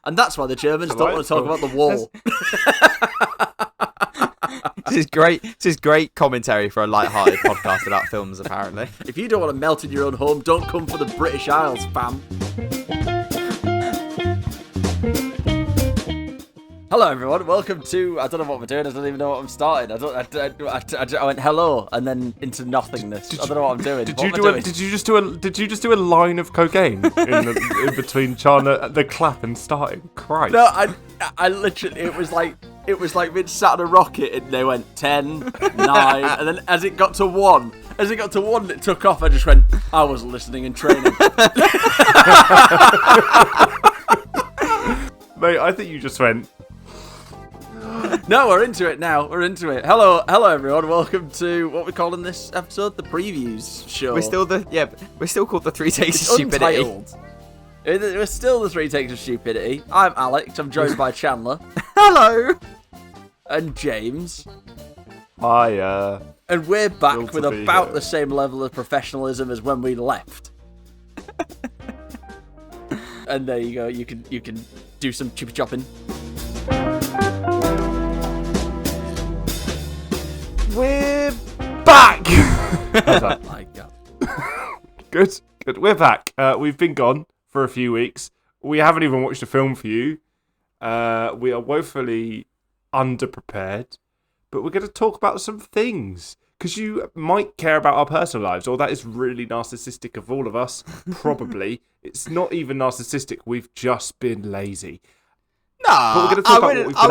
And that's why the Germans don't want to talk about the war. This is great commentary for a light-hearted podcast about films, apparently. If you don't want to melt in your own home, don't come for the British Isles, fam. Hello, everyone. Welcome to... I don't know what we're doing. I don't even know what I'm starting. I went hello and then into nothingness. I don't know what I'm doing. Did you just do a line of cocaine in between Chandler, the clap and starting? Christ. No, I literally... It was like we'd sat on a rocket and they went 10, 9, and then as it got to 1, it took off. I just went, I wasn't listening and training. Mate, I think you just went... No, we're into it now. We're into it. Hello, everyone. Welcome to what we're calling this episode, the previews show. We're still called the Three Takes of Stupidity. Untitled. We're still the Three Takes of Stupidity. I'm Alex. I'm joined by Chandler. Hello. And James. Hi. And we're back with about the same level of professionalism as when we left. And there you go. You can do some chippy chopping. We're back! How's that? My God. Good. We're back. We've been gone for a few weeks. We haven't even watched a film for you. We are woefully underprepared. But we're going to talk about some things. Because you might care about our personal lives. Or that is really narcissistic of all of us. Probably. It's not even narcissistic. We've just been lazy. No, I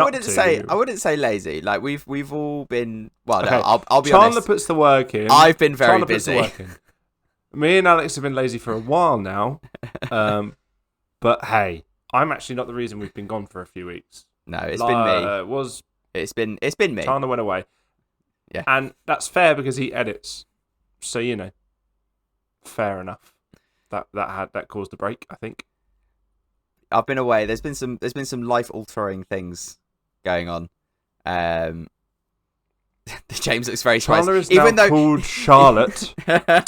wouldn't say lazy. Like we've all been. Well, no, okay. I'll be Chandler honest. puts the work in. I've been very busy. Me and Alex have been lazy for a while now. But hey, I'm actually not the reason we've been gone for a few weeks. No, it's been me. It's been me. Chandler went away. Yeah, and that's fair because he edits. So fair enough. That caused the break, I think. I've been away. There's been some life-altering things going on. James looks very surprised. Chandler is now called Charlotte,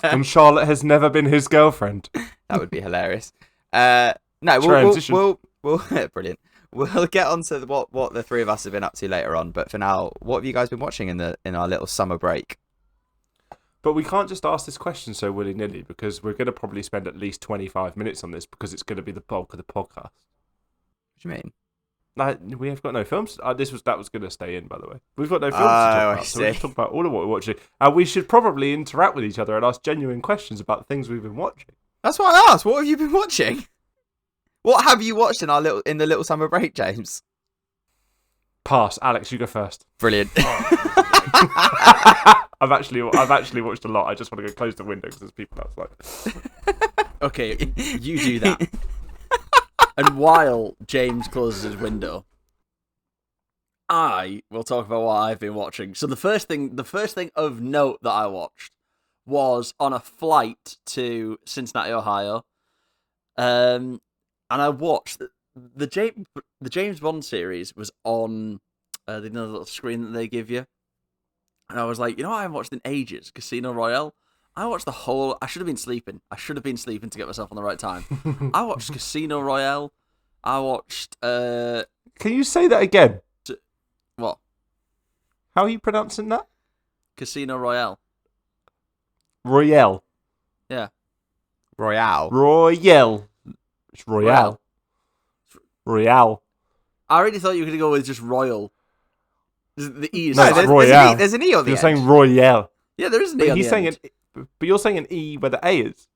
and Charlotte has never been his girlfriend. That would be hilarious. We'll brilliant. We'll get on to what the three of us have been up to later on. But for now, what have you guys been watching in our little summer break? But we can't just ask this question so willy-nilly because we're going to probably spend at least 25 minutes on this because it's going to be the bulk of the podcast. What do you mean? We have got no films. That was going to stay in, by the way. We've got no films to talk about, so we'll just talk about all of what we're watching. And we should probably interact with each other and ask genuine questions about the things we've been watching. That's what I asked. What have you been watching? What have you watched in the little summer break, James? Pass. Alex, you go first. Brilliant. I've actually watched a lot. I just want to go close the window because there's people outside. Okay, you do that. And while James closes his window, I will talk about what I've been watching. So the first thing of note that I watched was on a flight to Cincinnati, Ohio. And I watched the James Bond series was on the little screen that they give you. And I was like, I haven't watched in ages. Casino Royale. I watched the whole... I should have been sleeping. To get myself on the right time. I watched Casino Royale. I watched... Can you say that again? What? How are you pronouncing that? Casino Royale. Royale. Yeah. Royale. Royale. It's Royale. Royale. I really thought you were going to go with just Royal. The E is... No, there's an E on the You're end. saying Royale. Yeah, there is an E on the end. But you're saying an E where the A is.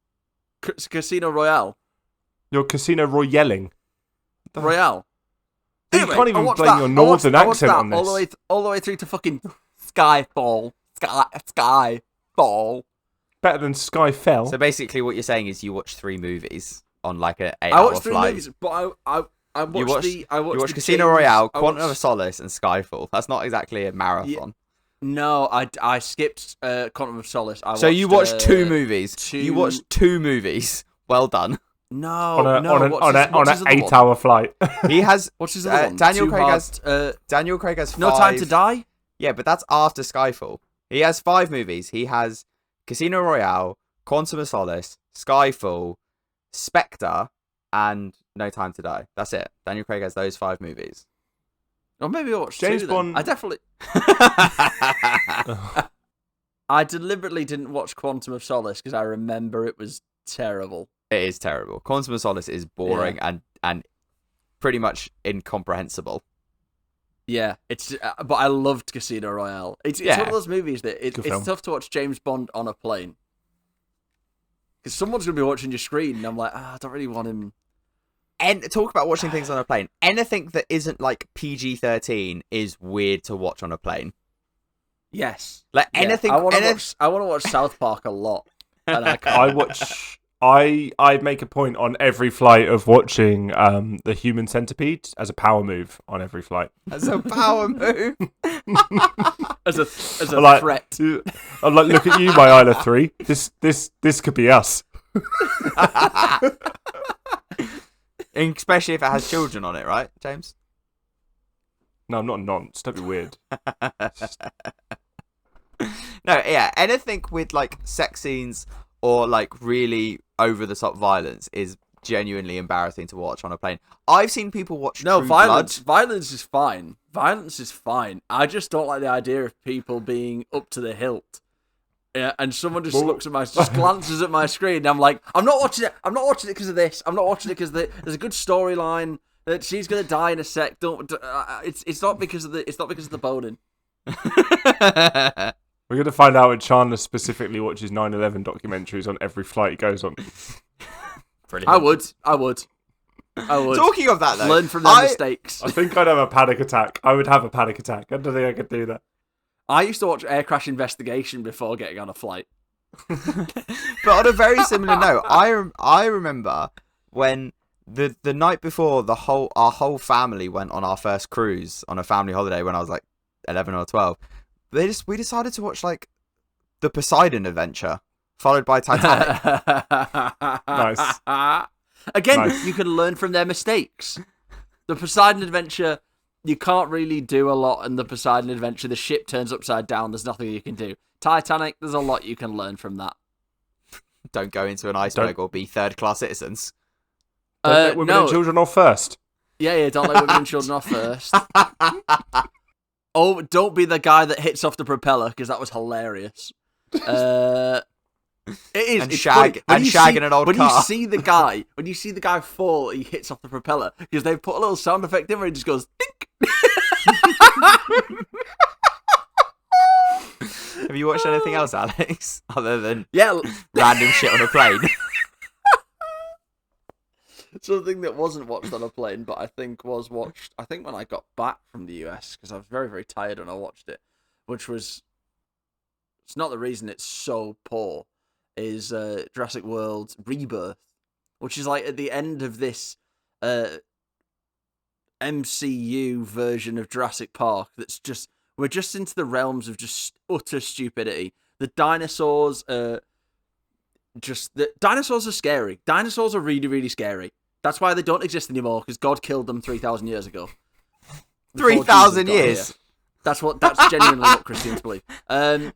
Casino Royale. You're Casino Royaling. Royale. You can't even blame your northern accent on this. All the way through to fucking Skyfall. Skyfall. Better than Skyfell. So basically what you're saying is you watched 3 movies on like an 8-hour flight. I watched 3 movies, but I watched Casino Royale, Quantum of Solace, and Skyfall. That's not exactly a marathon. Yeah, no, I skipped Quantum of Solace. You watched 2 movies. You watched 2 movies. Well done. No, on an 8-hour flight. He has. What's his other one? Daniel Craig has 5. No Time to Die. Yeah, but that's after Skyfall. He has 5 movies. He has Casino Royale, Quantum of Solace, Skyfall, Spectre, and No Time to Die. That's it. Daniel Craig has those 5 movies. Or maybe I watched James 2 Bond- then. I definitely... I deliberately didn't watch Quantum of Solace because I remember it was terrible. It is terrible. Quantum of Solace is boring and pretty much incomprehensible. Yeah, but I loved Casino Royale. It's one of those movies that Good it's film. tough to watch James Bond on a plane. Because someone's going to be watching your screen, and I'm like, I don't really want him. And talk about watching things on a plane. Anything that isn't like PG-13 is weird to watch on a plane. Yes. Like Yeah, anything. I want to watch South Park a lot. And I can't. I make a point on every flight of watching the Human Centipede as a power move on every flight. As a power move. as a threat. I'm like, look at you, my Isla 3. This could be us. Especially if it has children on it, right, James? No, I'm not a nonce. Don't be weird. No, yeah, anything with like sex scenes or like really over the top violence is genuinely embarrassing to watch on a plane. I've seen people watch No, True violence. Blood. Violence is fine. Violence is fine. I just don't like the idea of people being up to the hilt. Yeah, and someone just glances at my screen, and I'm like, I'm not watching it. I'm not watching it because of this. I'm not watching it because there's a good storyline that she's gonna die in a sec. It's not because of the boning. We're going to find out when Chandler specifically watches 9/11 documentaries on every flight he goes on. Brilliant. I would. Talking of that, though, learn from their mistakes. I think I'd have a panic attack. I would have a panic attack. I don't think I could do that. I used to watch Air Crash Investigation before getting on a flight. But on a very similar note, I remember when the night before our whole family went on our first cruise on a family holiday when I was like 11 or 12. We decided to watch like the Poseidon Adventure, followed by Titanic. Nice. Again, Nice. you can learn from their mistakes. The Poseidon Adventure, you can't really do a lot in the Poseidon Adventure. The ship turns upside down. There's nothing you can do. Titanic, there's a lot you can learn from that. Don't go into an iceberg or be third-class citizens. Don't let women and children off first. Yeah, don't let women and children off first. Oh, don't be the guy that hits off the propeller, because that was hilarious. It is. And it's shagging an old when car. When you see the guy fall, he hits off the propeller, because they've put a little sound effect in where he just goes, dink. Have you watched anything else, Alex, other than Yeah. random shit on a plane? Something that wasn't watched on a plane, but I think was watched, when I got back from the US, because I was very, very tired when I watched it, which was, it's not the reason it's so poor, is Jurassic World Rebirth, which is like at the end of this MCU version of Jurassic Park that's just, we're just into the realms of just utter stupidity. The dinosaurs the dinosaurs are scary. Dinosaurs are really, really scary. That's why they don't exist anymore, because God killed them 3,000 years ago. 3,000 years? Here. That's genuinely what Christians believe. No.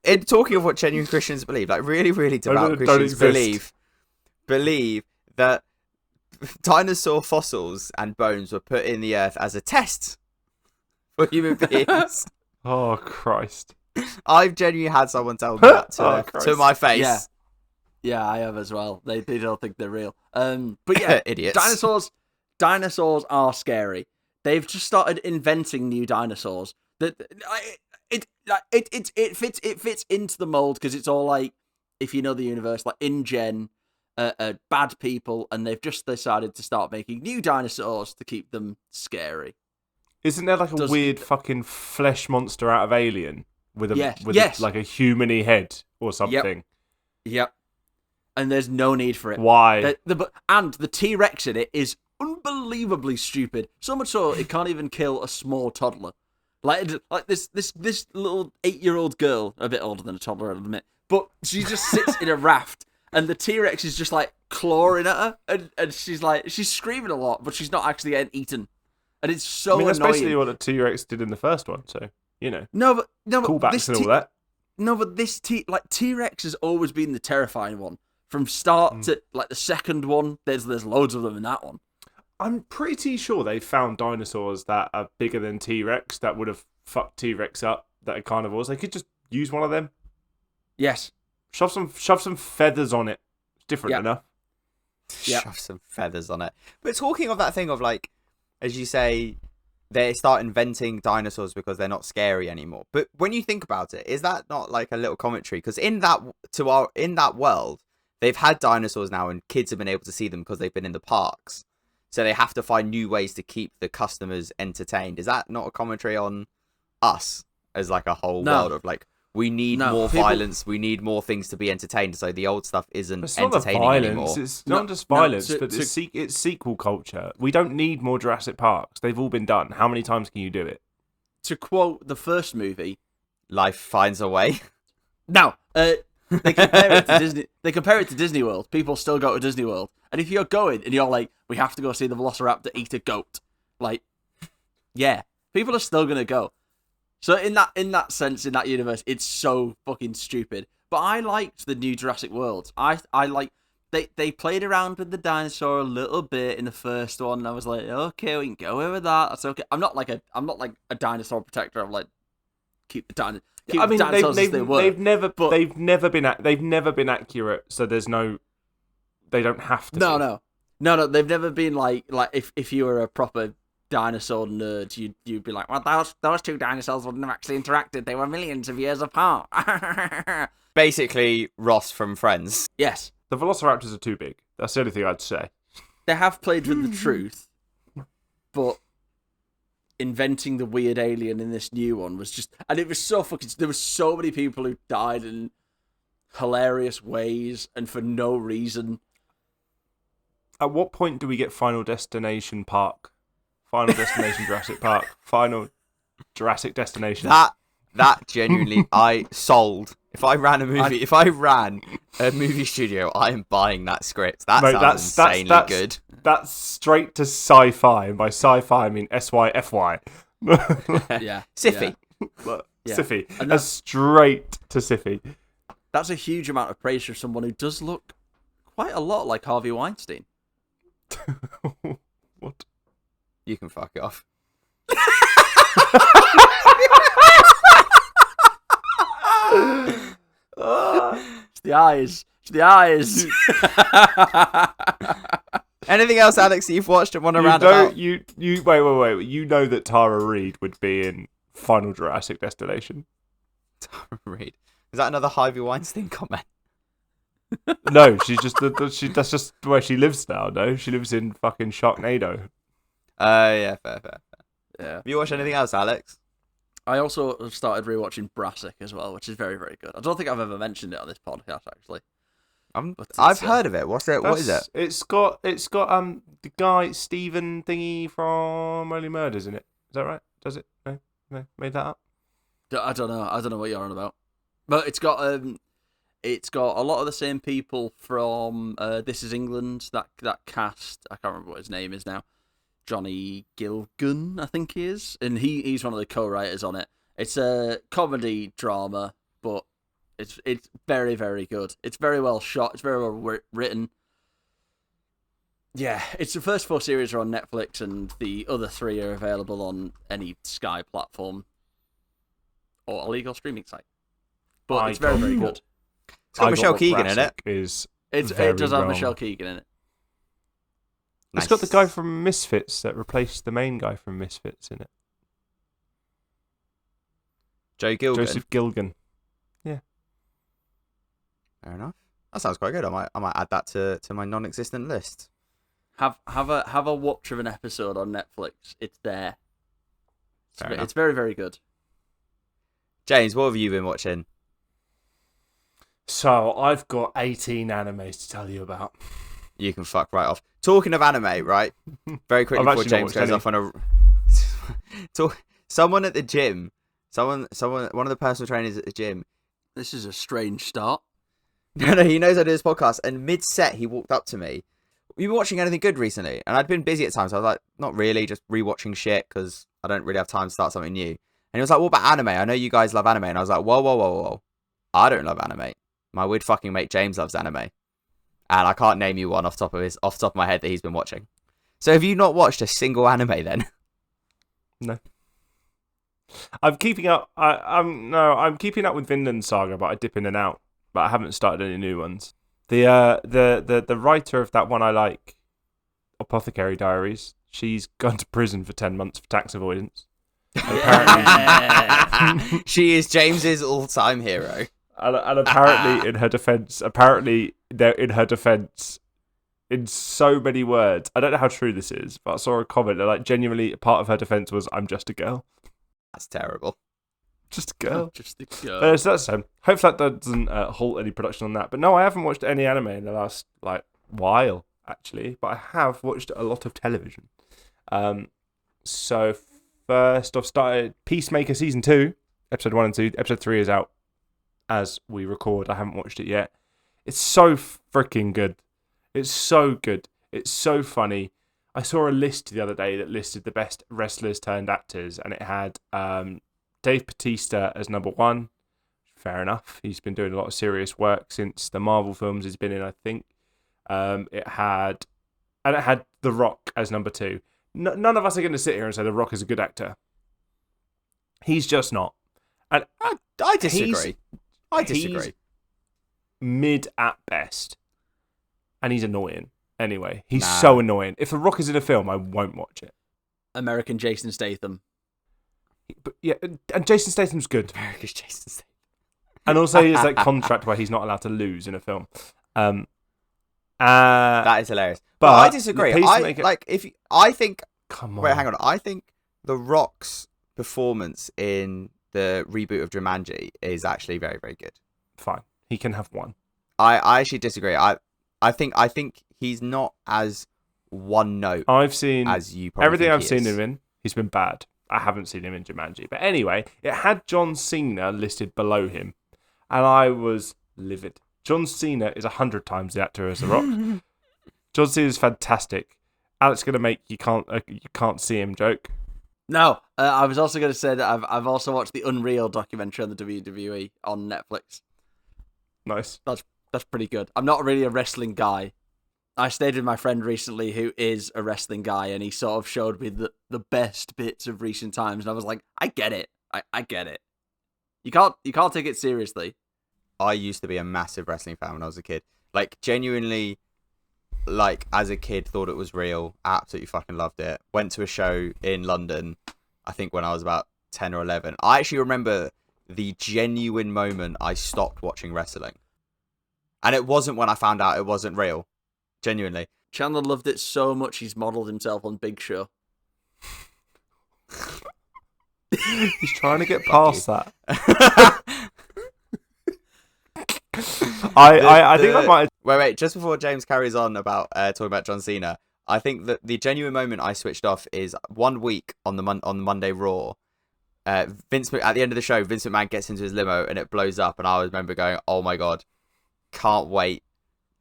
In talking of what genuine Christians believe, like really, really devout Christians believe that dinosaur fossils and bones were put in the earth as a test for human beings. Oh, Christ. I've genuinely had someone tell me that to my face. Yeah, I have as well. They don't think they're real. But yeah, idiots. Dinosaurs are scary. They've just started inventing new dinosaurs. It fits into the mold, because it's all like, if you know the universe, like InGen, bad people, and they've just decided to start making new dinosaurs to keep them scary. Isn't there like a weird fucking flesh monster out of Alien with like a human-y head or something? Yep. And there's no need for it. Why? And the T-Rex in it is unbelievably stupid. So much so it can't even kill a small toddler. Like this little 8-year-old girl, a bit older than a toddler, I'll admit, but she just sits in a raft, and the T-Rex is just like clawing at her, and she's screaming a lot, but she's not actually getting eaten, and it's so that's annoying. basically what a T-Rex did in the first one. So No, but callbacks and all that. No, but this T-Rex has always been the terrifying one. from start to like the second one. There's loads of them in that one. I'm pretty sure they found dinosaurs that are bigger than T-Rex that would have fucked T-Rex up, that are carnivores. They could just use one of them. Yes. Shove some feathers on it. It's different enough. Yeah. Shove some feathers on it. But talking of that thing of like, as you say, they start inventing dinosaurs because they're not scary anymore. But when you think about it, is that not like a little commentary? Because in that world, they've had dinosaurs now, and kids have been able to see them because they've been in the parks. So they have to find new ways to keep the customers entertained. Is that not a commentary on us as like a whole world of like, we need more violence, we need more things to be entertained, so the old stuff isn't entertaining anymore. It's not just violence, but it's sequel culture. We don't need more Jurassic Parks. They've all been done. How many times can you do it? To quote the first movie, life finds a way. Now, they compare it to Disney. They compare it to Disney World. People still go to Disney World, and if you're going and you're like, we have to go see the Velociraptor eat a goat, like, yeah, people are still gonna go. So in that sense, in that universe, it's so fucking stupid. But I liked the new Jurassic Worlds. I like they played around with the dinosaur a little bit in the first one, and I was like, okay, we can go over that. That's okay. I'm not like a dinosaur protector. I'm like, keep the dinosaurs. I mean, they've never been accurate. So there's no, they don't have to. No. They've never been like if you were a proper dinosaur nerd, you'd be like, well, those two dinosaurs wouldn't have actually interacted. They were millions of years apart. Basically, Ross from Friends. Yes. The Velociraptors are too big. That's the only thing I'd say. They have played with the truth, but inventing the weird alien in this new one was just, and it was so fucking, there were so many people who died in hilarious ways and for no reason. At what point do we get Final Destination Park? Final Destination Jurassic Park. Final Jurassic Destination. That genuinely, I sold. If I ran a movie studio, I am buying that script. That sounds insanely good. That's straight to sci-fi, and by sci-fi I mean SYFY. Yeah. Siffy. Yeah. Siffy. That's straight to Siffy. That's a huge amount of praise for someone who does look quite a lot like Harvey Weinstein. What? You can fuck it off. It's the eyes. It's the eyes. Anything else, Alex, that you've watched and want to round about? Wait. You know that Tara Reid would be in Final Jurassic Destination. Tara Reid. Is that another Harvey Weinstein comment? No, she's just that's just where she lives now. No, she lives in fucking Sharknado. Yeah, fair. Yeah. Have you watched anything else, Alex? I also have started rewatching Brassic as well, which is very, very good. I don't think I've ever mentioned it on this podcast, actually. I've heard of it. What's it? What is it? It's got the guy Stephen thingy from Only Murders in it. Is that right? Does it? No, made that up. I don't know what you're on about. But it's got a lot of the same people from This Is England. That cast. I can't remember what his name is now. Johnny Gilgun, I think he is, and he's one of the co-writers on it. It's a comedy drama, but it's very, very good. It's very well shot. It's very well written. Yeah, it's the first 4 series are on Netflix, and the other 3 are available on any Sky platform or a legal streaming site. But it's very, very good. It's got Michelle Keegan in it. It does have Michelle Keegan in it. Nice. It's got the guy from Misfits that replaced the main guy from Misfits in it. Joseph Gilgan. Yeah. Fair enough. That sounds quite good. I might add that to my non-existent list. Have a watch of an episode on Netflix. It's there. It's very, very good. James, what have you been watching? So I've got 18 animes to tell you about. You can fuck right off. Talking of anime, right? Very quickly before James goes off on a someone at the gym, one of the personal trainers at the gym. This is a strange start. No, he knows I do this podcast, and mid-set he walked up to me. Have you been watching anything good recently? And I'd been busy at times, so I was like, not really, just rewatching shit because I don't really have time to start something new. And he was like, what about anime? I know you guys love anime. And I was like, whoa. I don't love anime. My weird fucking mate James loves anime. and I can't name you one off the top of my head that he's been watching. So have you not watched a single anime then? No. I'm keeping up. I'm keeping up with Vinland Saga, but I dip in and out. But I haven't started any new ones. The writer of that one I like, Apothecary Diaries, she's gone to prison for 10 months for tax avoidance. Apparently, she is James's all-time hero. And apparently, in her defense, in so many words, I don't know how true this is, but I saw a comment that, like, genuinely part of her defense was, "I'm just a girl." That's terrible. Just a girl. Just a girl. So that's hopefully that doesn't halt any production on that. But no, I haven't watched any anime in the last while actually. But I have watched a lot of television. So first I've started Peacemaker season 2, episode 1 and 2. Episode 3 is out as we record. I haven't watched it yet. It's so freaking good. It's so good. It's so funny. I saw a list the other day that listed the best wrestlers turned actors, and it had Dave Bautista as number 1. Fair enough. He's been doing a lot of serious work since the Marvel films he's been in, I think. It had The Rock as number 2. None of us are going to sit here and say The Rock is a good actor. He's just not. And I disagree. He's mid at best. And he's annoying. Anyway, he's so annoying. If The Rock is in a film, I won't watch it. American Jason Statham. But yeah, and Jason Statham's good. America's Jason Statham. And also he has that contract where he's not allowed to lose in a film. That is hilarious. But I disagree. I think. Come on. Wait, hang on. I think The Rock's performance in the reboot of Jumanji is actually very, very good. Fine, he can have one. I actually disagree. I think he's not as one note. I've seen as you probably everything think I've he seen is. him in. He's been bad. I haven't seen him in Jumanji. But anyway, it had John Cena listed below him, and I was livid. John Cena is 100 times the actor as The Rock. John Cena is fantastic. Alex gonna make you can't see him joke. No, I was also going to say that I've also watched the Unreal documentary on the WWE on Netflix. Nice. That's pretty good. I'm not really a wrestling guy. I stayed with my friend recently who is a wrestling guy, and he sort of showed me the best bits of recent times, and I was like, I get it. I get it. You can't take it seriously. I used to be a massive wrestling fan when I was a kid. Like, genuinely, like, as a kid, thought it was real. Absolutely fucking loved it. Went to a show in London, I think when I was about 10 or 11. I actually remember the genuine moment I stopped watching wrestling. And it wasn't when I found out it wasn't real. Genuinely. Chandler loved it so much he's modelled himself on Big Show. He's trying to get past that. I think I might. Wait. Just before James carries on about talking about John Cena, I think that the genuine moment I switched off is 1 week on the Monday Raw. At the end of the show, Vince McMahon gets into his limo and it blows up, and I remember going, "Oh my god, can't wait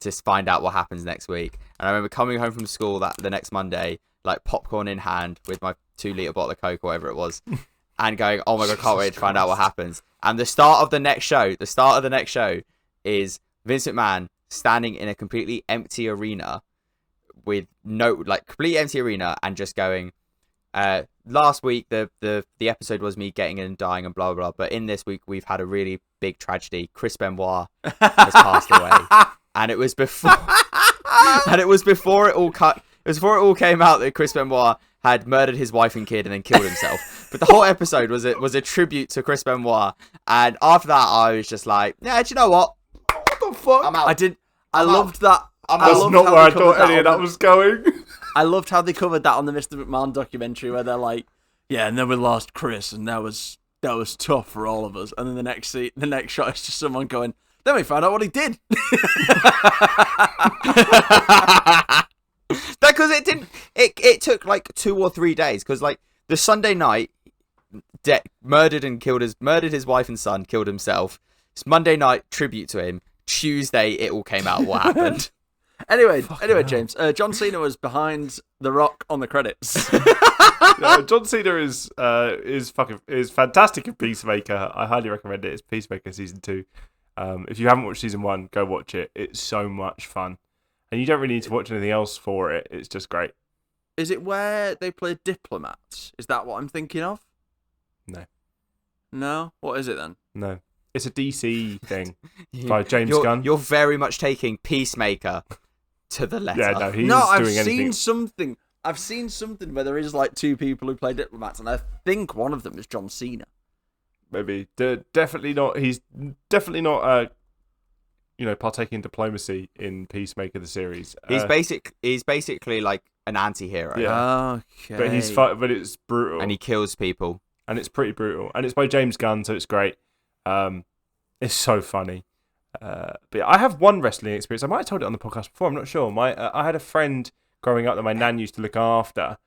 to find out what happens next week." And I remember coming home from school the next Monday, like popcorn in hand with my 2-litre bottle of Coke or whatever it was, and going, "Oh my god, can't wait to find out what happens." And the start of the next show is Vince McMahon standing in a completely empty arena with completely empty arena and just going, last week the episode was me getting in and dying and blah blah blah, but in this week we've had a really big tragedy. Chris Benoit has passed away. And it was before it all came out that Chris Benoit had murdered his wife and kid and then killed himself. But the whole episode was a tribute to Chris Benoit. And after that, I was just like, yeah, do you know what? What the fuck? I'm out. I loved that. That's not where I thought any of that was going. I loved how they covered that on the Mr. McMahon documentary, where they're like, yeah, and then we lost Chris, and that was tough for all of us. And then the next shot is just someone going, then we found out what he did. Because it took like 2 or 3 days, because like the Sunday night murdered his wife and son, killed himself. It's Monday night, tribute to him. Tuesday it all came out what happened. Anyway, James, John Cena was behind The Rock on the credits. No, John Cena is fantastic in Peacemaker. I highly recommend it. It's Peacemaker season 2. If you haven't watched season 1, go watch it. It's so much fun. and you don't really need to watch anything else for it. It's just great. Is it where they play diplomats? Is that what I'm thinking of? No. No? What is it then? No. It's a DC thing by James Gunn. You're very much taking Peacemaker to the letter. Yeah, no, he's I've doing anything. seen something. I've seen something where there is like two people who play diplomats, and I think one of them is John Cena. Maybe. Definitely not. He's definitely not, partaking in diplomacy in Peacemaker, the series. He's basically like an anti-hero. Yeah. Okay. But it's brutal. And he kills people. And it's pretty brutal. And it's by James Gunn, so it's great. It's so funny. But I have one wrestling experience. I might have told it on the podcast before. I'm not sure. I had a friend growing up that my nan used to look after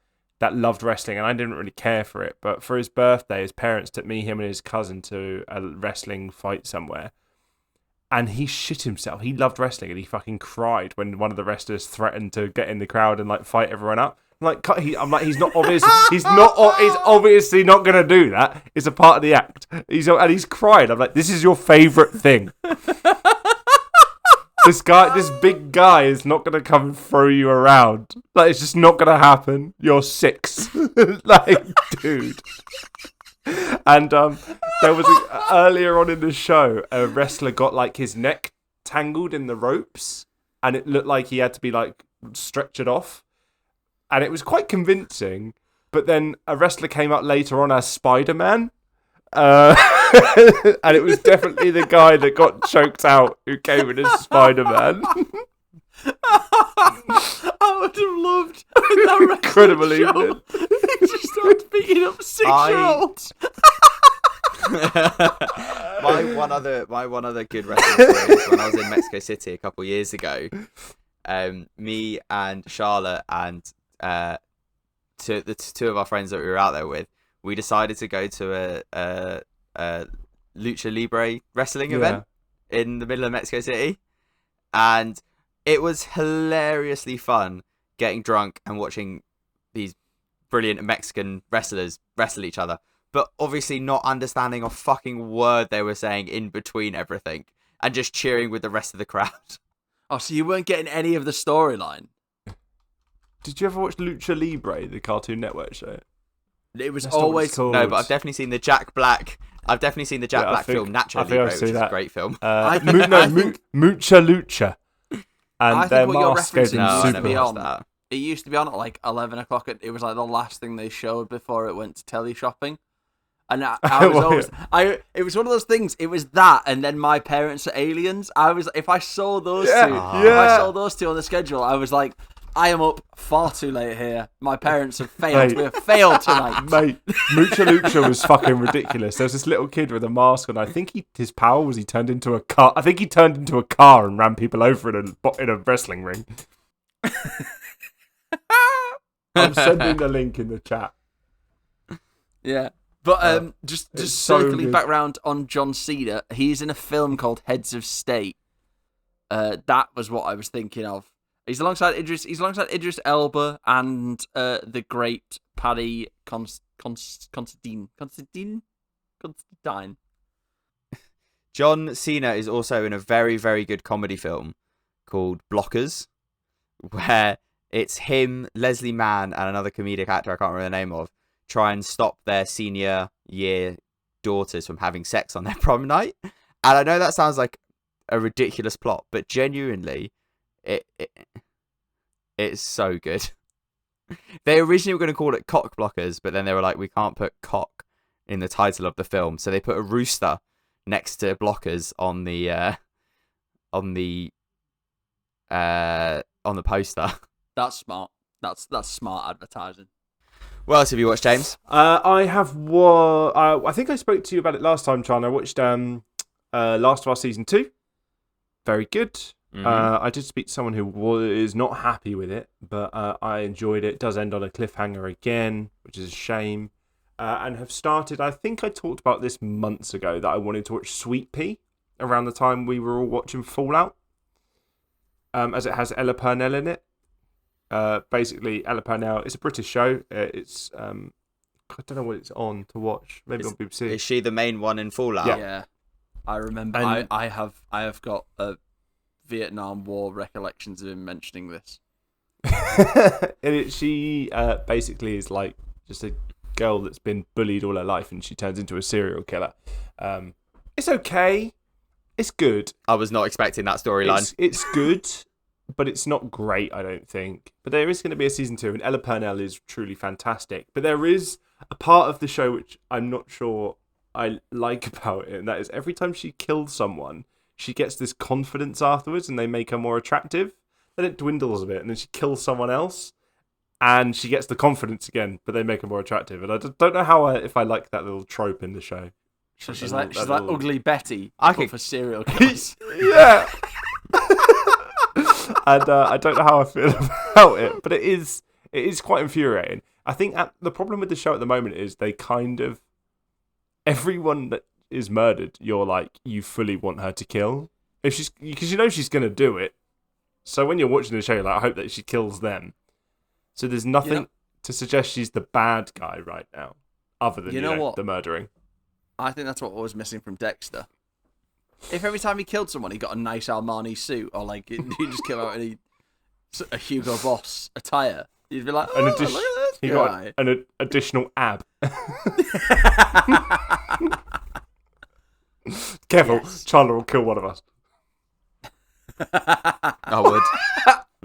that loved wrestling, and I didn't really care for it. But for his birthday, his parents took me, him, and his cousin to a wrestling fight somewhere. And he shit himself. He loved wrestling, and he fucking cried when one of the wrestlers threatened to get in the crowd and like fight everyone up. I'm like, he's not obvious. He's obviously not gonna do that. It's a part of the act. He's crying. I'm like, this is your favorite thing. This big guy is not gonna come and throw you around. Like, it's just not gonna happen. You're 6, like, dude. And there was earlier on in the show, a wrestler got like his neck tangled in the ropes, and it looked like he had to be like stretched off. And it was quite convincing, but then a wrestler came out later on as Spider-Man, and it was definitely the guy that got choked out who came in as Spider-Man. I would have loved that Incredible evening. He just starts beating up 6-year-olds. My one other good wrestling story was when I was in Mexico City a couple of years ago. Me and Charlotte and the two of our friends that we were out there with, we decided to go to a lucha libre wrestling event in the middle of Mexico City, and it was hilariously fun getting drunk and watching these brilliant Mexican wrestlers wrestle each other, but obviously not understanding a fucking word they were saying in between everything, and just cheering with the rest of the crowd. Oh, so you weren't getting any of the storyline? Did you ever watch Lucha Libre, the Cartoon Network show? It was That's not what always it's called. No, but I've definitely seen the Jack Black. Film Nacho Libre, which is a great film. Mucha Lucha. And their mask gave them super. It used to be on at like 11 o'clock. It was like the last thing they showed before it went to telly shopping. And I was it was one of those things. It was that, and then My Parents Are Aliens. If I saw those two on the schedule, I was like, I am up far too late here. My parents have failed. We have failed tonight. Mate, Mucha Lucha was fucking ridiculous. There was this little kid with a mask on. I think his power was he turned into a car. I think he turned into a car and ran people over in a wrestling ring. I'm sending the link in the chat. Yeah. But just circling back round on John Cena, he's in a film called Heads of State. That was what I was thinking of. He's alongside Idris Elba and the great Paddy Considine. John Cena is also in a very, very good comedy film called Blockers, where it's him, Leslie Mann, and another comedic actor I can't remember the name of, try and stop their senior year daughters from having sex on their prom night. And I know that sounds like a ridiculous plot, but genuinely, it's so good. They originally were going to call it Cock Blockers, but then they were like, we can't put cock in the title of the film, so they put a rooster next to Blockers on the poster. That's smart. That's smart advertising. What else have you watched, James? I have. I think I spoke to you about it last time, Chandler. I watched Last of Us Season 2. Very good. Mm-hmm. I did speak to someone who was not happy with it, but I enjoyed it. It does end on a cliffhanger again, which is a shame. And have started, I think I talked about this months ago, that I wanted to watch Sweet Pea around the time we were all watching Fallout, as it has Ella Purnell in it. Basically, Ella Purnell, it's a British show. It's I don't know what it's on to watch. Maybe on BBC. Is she the main one in Fallout? Yeah. I remember. I have got a Vietnam War recollections of him mentioning this. She basically is like just a girl that's been bullied all her life, and she turns into a serial killer. It's okay. It's good. I was not expecting that storyline. It's good, but it's not great, I don't think. But there is going to be a season 2, and Ella Purnell is truly fantastic. But there is a part of the show which I'm not sure I like about it, and that is every time she kills someone, she gets this confidence afterwards, and they make her more attractive. Then it dwindles a bit, and then she kills someone else, and she gets the confidence again, but they make her more attractive. And I just don't know if I like that little trope in the show. So she's like Ugly Betty for serial killers. Yeah. And I don't know how I feel about it, but it is quite infuriating. I think the problem with the show at the moment is they kind of, everyone that is murdered, you fully want her to kill, because you know she's gonna do it. So when you're watching the show, you're like, I hope that she kills them. So there's nothing to suggest she's the bad guy right now, other than the murdering. I think that's what was missing from Dexter. If every time he killed someone, he got a nice Armani suit, or he just came out in a Hugo Boss attire, you'd be like, look at this he guy. got an additional ab. Careful, Yes. Chandler will kill one of us. I would.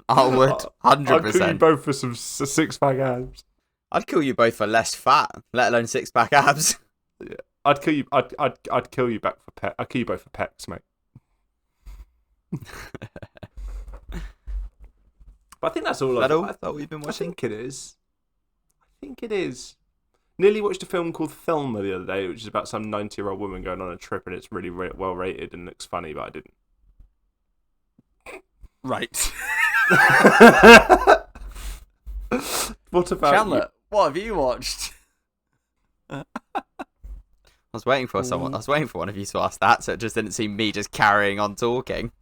100%. I'd kill you both for some six-pack abs. I'd kill you both for less fat, let alone six-pack abs. Yeah. I'd kill you. I'd kill you back for pet. I'd kill you both for pecs, mate. But I think that's all. Is that all that we've been watching? I think it is. Nearly watched a film called Thelma the other day, which is about some 90-year-old woman going on a trip, and it's really well rated and looks funny, but I didn't. Right. What about Chandler? you? What have you watched? I was waiting for someone. I was waiting for one of you to ask that, so it just didn't seem me just carrying on talking.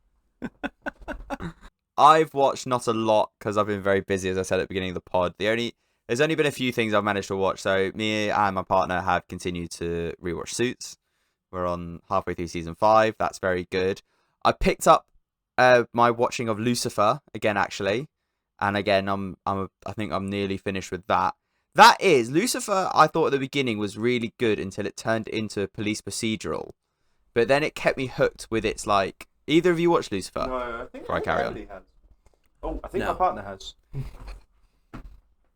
I've watched not a lot because I've been very busy, as I said at the beginning of the pod. There's only been a few things I've managed to watch. So me and my partner have continued to rewatch Suits. We're on halfway through season 5. That's very good. I picked up my watching of Lucifer again, actually, and again, I think I'm nearly finished with that. That is, Lucifer, I thought at the beginning was really good until it turned into a police procedural. But then it kept me hooked with its either of you watched Lucifer? No, I think Before I carry on. has. Oh, I think No. my partner has.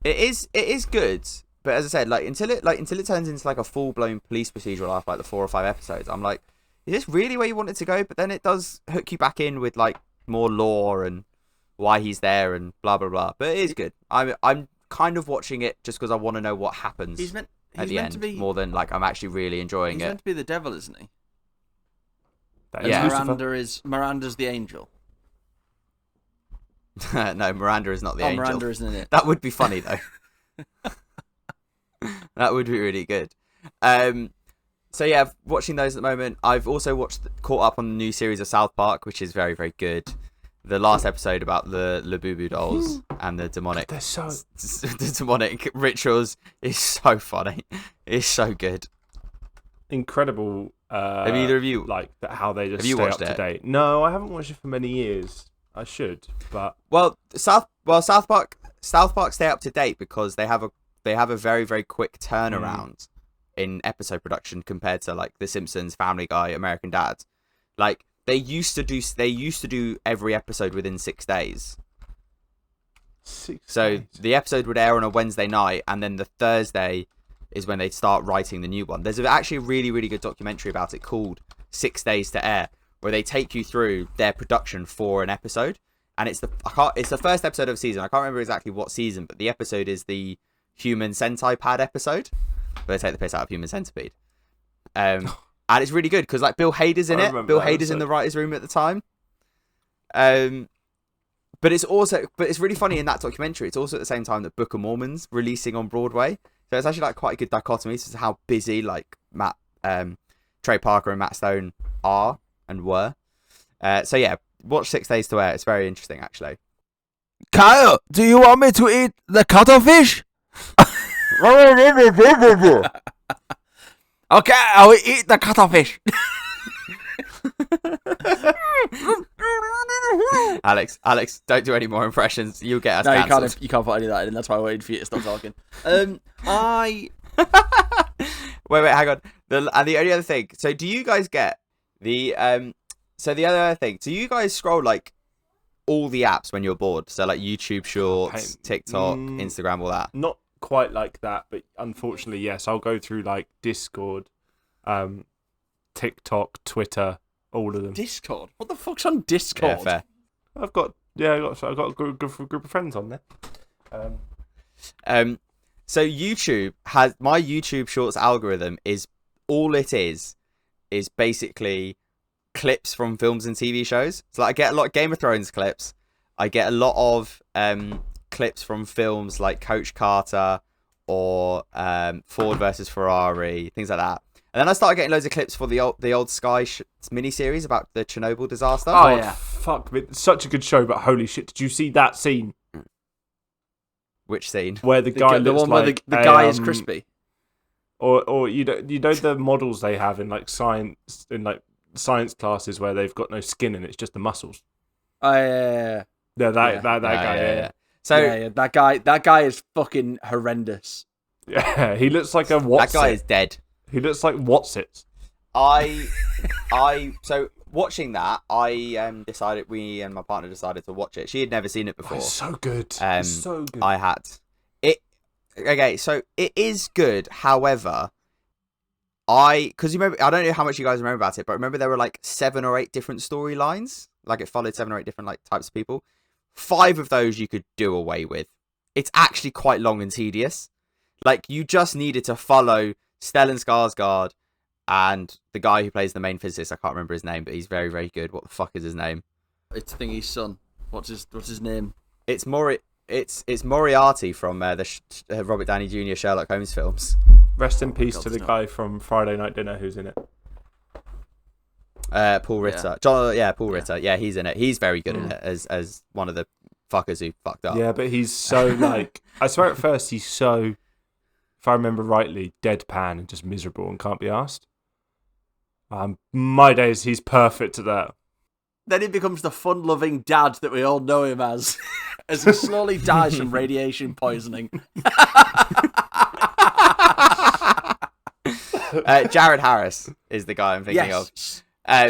It is good, but as I said, until it turns into a full-blown police procedural after the 4 or 5 episodes, I'm like, is this really where you want it to go? But then it does hook you back in with more lore and why he's there and blah blah blah. But it is good. I'm kind of watching it just because I want to know what happens at the end, more than I'm actually really enjoying He's it. meant to be the devil, isn't he? That Yeah. Lucifer. Miranda's the angel. No, Miranda is not the angel. Miranda isn't it? That would be funny though. That would be really good. So yeah, watching those at the moment. I've also caught up on the new series of South Park, which is very, very good. The last episode about the Labubu dolls and the demonic, the demonic rituals is so funny. It's so good. Incredible. Have either of you how they just have you stay watched up to it? date? No, I haven't watched it for many years. I should, but South Park stay up to date because they have a very, very quick turnaround in episode production compared to The Simpsons, Family Guy, American Dad. They used to do every episode within 6 days. 6 So days. the episode would air on a Wednesday night, and then the Thursday is when they'd start writing the new one. There's actually a really, really good documentary about it called 6 Days to Air, where they take you through their production for an episode. And it's the first episode of the season. I can't remember exactly what season, but the episode is the Human Centipede episode, where they take the piss out of Human Centipede. And it's really good because Bill Hader's in it. Bill Hader's in the writers' room at the time. But it's really funny in that documentary. It's also at the same time that Book of Mormon's releasing on Broadway. So it's actually quite a good dichotomy as to how busy Trey Parker and Matt Stone are and were. So yeah, watch 6 Days to Air. It's very interesting actually. Kyle, do you want me to eat the cuttlefish? Okay, I will eat the cuttlefish. Alex, don't do any more impressions. You'll get us No, cancelled. you can't put any of that in. That's why I waited for you to stop talking. I Wait, hang on. And the only other thing. So, do you guys get the So the other thing. Do you guys scroll like all the apps when you're bored? So like YouTube Shorts, TikTok, Instagram, all that. Not quite like that, but unfortunately, yes. I'll go through like Discord, TikTok, Twitter, all of them. Discord. What the fuck's on Discord? Yeah, fair. I've got a good group of friends on there. So YouTube has my YouTube Shorts algorithm is all it is basically clips from films and TV shows. So like, I get a lot of Game of Thrones clips. I get a lot of clips from films like Coach Carter or Ford versus Ferrari, things like that. And then I started getting loads of clips for the old Sky miniseries about the Chernobyl disaster. Oh yeah, fuck! It's such a good show, but holy shit! Did you see that scene? Which scene? Where the guy the looks one like where the guy is crispy. Or you know the models they have in like science classes where they've got no skin and it's just the muscles. Oh yeah. Yeah, that guy. Yeah. So yeah, that guy is fucking horrendous. Yeah, he looks like a what's that guy is dead. He looks like what's it. So watching that, we and my partner decided to watch it. She had never seen it before. It's so good. It's so good. I had it. Okay, so it is good. However, because you remember, I don't know how much you guys remember about it, but remember there were like 7 or 8 different storylines. Like it followed 7 or 8 different like types of people. 5 of those you could do away with. It's actually quite long and tedious. Like you just needed to follow Stellan Skarsgård and the guy who plays the main physicist. I can't remember his name, but he's very, very good. What the fuck is his name? It's Thingy's son. What's his name? It's Moriarty from the Robert Downey Jr. Sherlock Holmes films. Rest in peace to the guy from Friday Night Dinner who's in it. Paul Ritter. Paul Ritter. Yeah, he's in it. He's very good in it as one of the fuckers who fucked up. Yeah, but he's so like I swear at first he's so, if I remember rightly, deadpan and just miserable and can't be asked. My days, he's perfect at that. Then he becomes the fun-loving dad that we all know him as he slowly dies from radiation poisoning. Jared Harris is the guy I'm thinking of.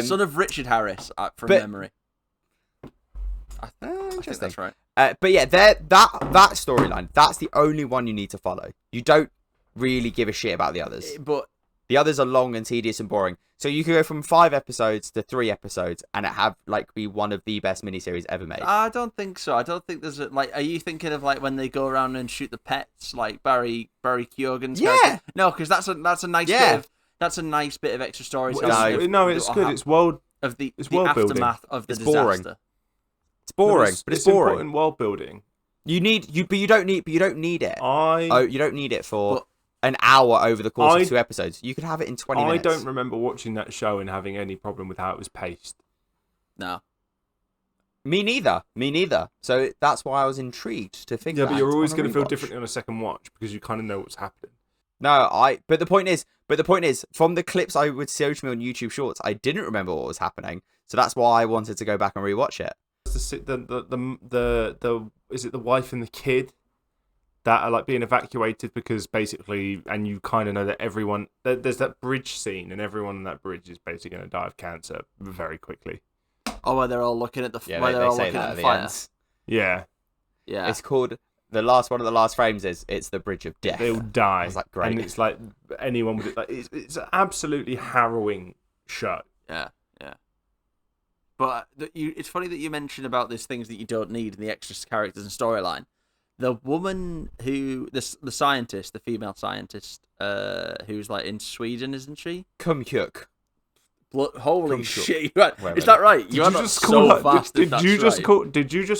Son of Richard Harris, from memory. I think that's right. But yeah, that storyline, that's the only one you need to follow. You don't really give a shit about the others. But the others are long and tedious and boring. So you could go from 5 episodes to 3 episodes and it have like be one of the best miniseries ever made. I don't think so. I don't think there's are you thinking of like when they go around and shoot the pets, like Barry Keoghan's character? No, because that's a nice bit of extra story. No, it's good. It's world of the world aftermath building. of the It's disaster. boring. It's boring, but it's boring. Important world building. You don't need it. You don't need it for an hour over the course of 2 episodes. You could have it in 20 minutes. I don't remember watching that show and having any problem with how it was paced. No. Me neither. So that's why I was intrigued to figure. Yeah, but you're always going to feel differently on a second watch because you kind of know what's happening. But the point is, from the clips I would show to me on YouTube Shorts, I didn't remember what was happening. So that's why I wanted to go back and rewatch it. Is it the wife and the kid that are like being evacuated because basically, and you kind of know that everyone there's that bridge scene and everyone on that bridge is basically going to die of cancer very quickly. Oh, where they're all looking at the they they're all say looking that at the at fire. end. Yeah. It's called one of the last frames is it's the bridge of death. They'll die. It's like great. And it's like anyone with it. Like it's an absolutely harrowing show. Yeah. But it's funny that you mentioned about these things that you don't need in the extra characters and storyline. The woman the scientist, the female scientist, who's like in Sweden, isn't she? Kumhyuk. Holy Kumhyuk. shit! Is that right? Did you just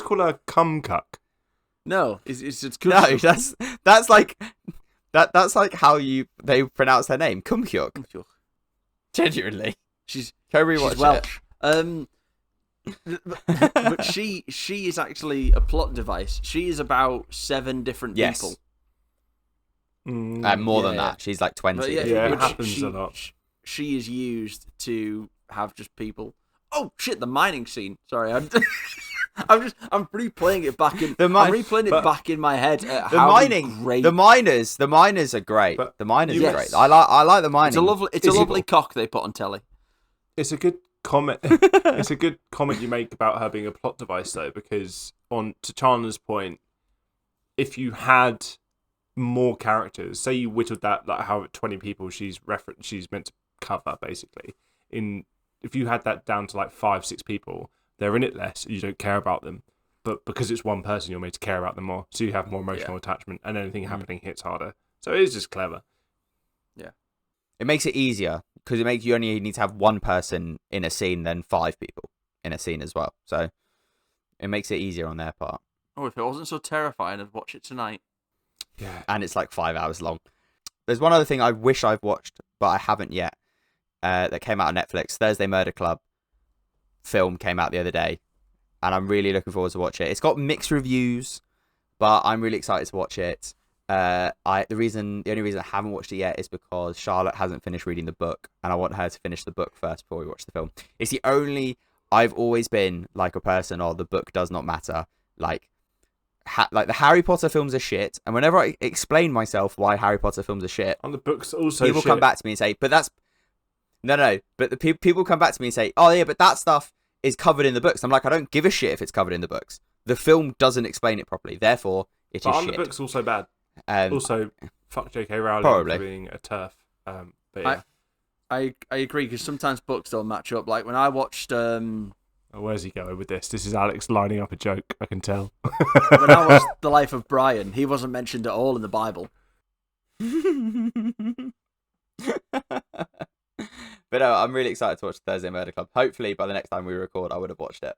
call her cumcuck? No, it's No, that's like how they pronounce her name, Kumhyuk. Genuinely, she's Welsh. But she is actually a plot device. She is about 7 different people. More than that. She's like 20. It happens a lot. She is used to have just people. Oh shit! The mining scene. Sorry, I'm replaying it back in. I'm replaying it back in my head. The miners are great. But the miners yes. are great. I like the mining. It's a lovely cock they put on telly. It's a good comment. It's a good comment you make about her being a plot device, though, because to Chandler's point, if you had more characters, say you whittled that, like how 20 people she's meant to cover, basically. If you had that down to like 5-6 people, they're in it less. You don't care about them, but because it's one person, you're made to care about them more. So you have more emotional attachment, and anything happening hits harder. So it is just clever. Yeah, it makes it easier because you only need to have one person in a scene than 5 people in a scene as well. So it makes it easier on their part. Oh, if it wasn't so terrifying, I'd watch it tonight. Yeah, and it's like 5 hours long. There's one other thing I wish I've watched, but I haven't yet. That came out on Netflix. Thursday Murder Club film came out the other day, and I'm really looking forward to watch it. It's got mixed reviews, but I'm really excited to watch it. The only reason I haven't watched it yet is because Charlotte hasn't finished reading the book, and I want her to finish the book first before we watch the film. It's the only. I've always been like a person, the book does not matter. Like the Harry Potter films are shit, and whenever I explain myself why Harry Potter films are shit, and the books also people come back to me and say, "But that's no." But the people come back to me and say, "Oh yeah, but that stuff is covered in the books." I'm like, I don't give a shit if it's covered in the books. The film doesn't explain it properly, therefore it is shit. The book's also bad. Also, fuck J.K. Rowling probably. for being a turf. But yeah, I agree, because sometimes books don't match up. Like when I watched. Oh, where's he going with this? This is Alex lining up a joke. I can tell. When I watched The Life of Brian, he wasn't mentioned at all in the Bible. But no, I'm really excited to watch Thursday Murder Club. Hopefully, by the next time we record, I would have watched it.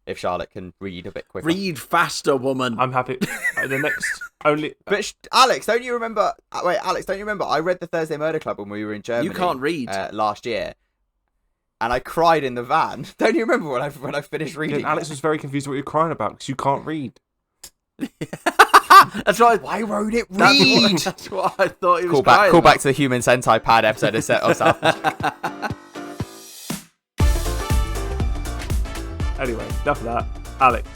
If Charlotte can read a bit quicker. Read faster, woman. I'm happy. The next only. But Alex, don't you remember? Wait, Alex, don't you remember? I read the Thursday Murder Club when we were in Germany. You can't read. Last year, and I cried in the van. Don't you remember when I finished reading? Yeah, Alex was very confused what you're crying about because you can't read. That's right. Why won't it read? That's what I thought he was crying Call about. back to the Human Sentai Pad episode of South Park. Anyway, enough of that. Alex,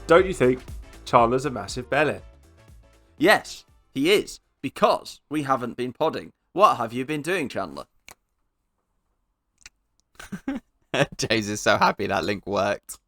don't you think Chandler's a massive belly? Yes, he is, because we haven't been podding. What have you been doing, Chandler? James is so happy that link worked.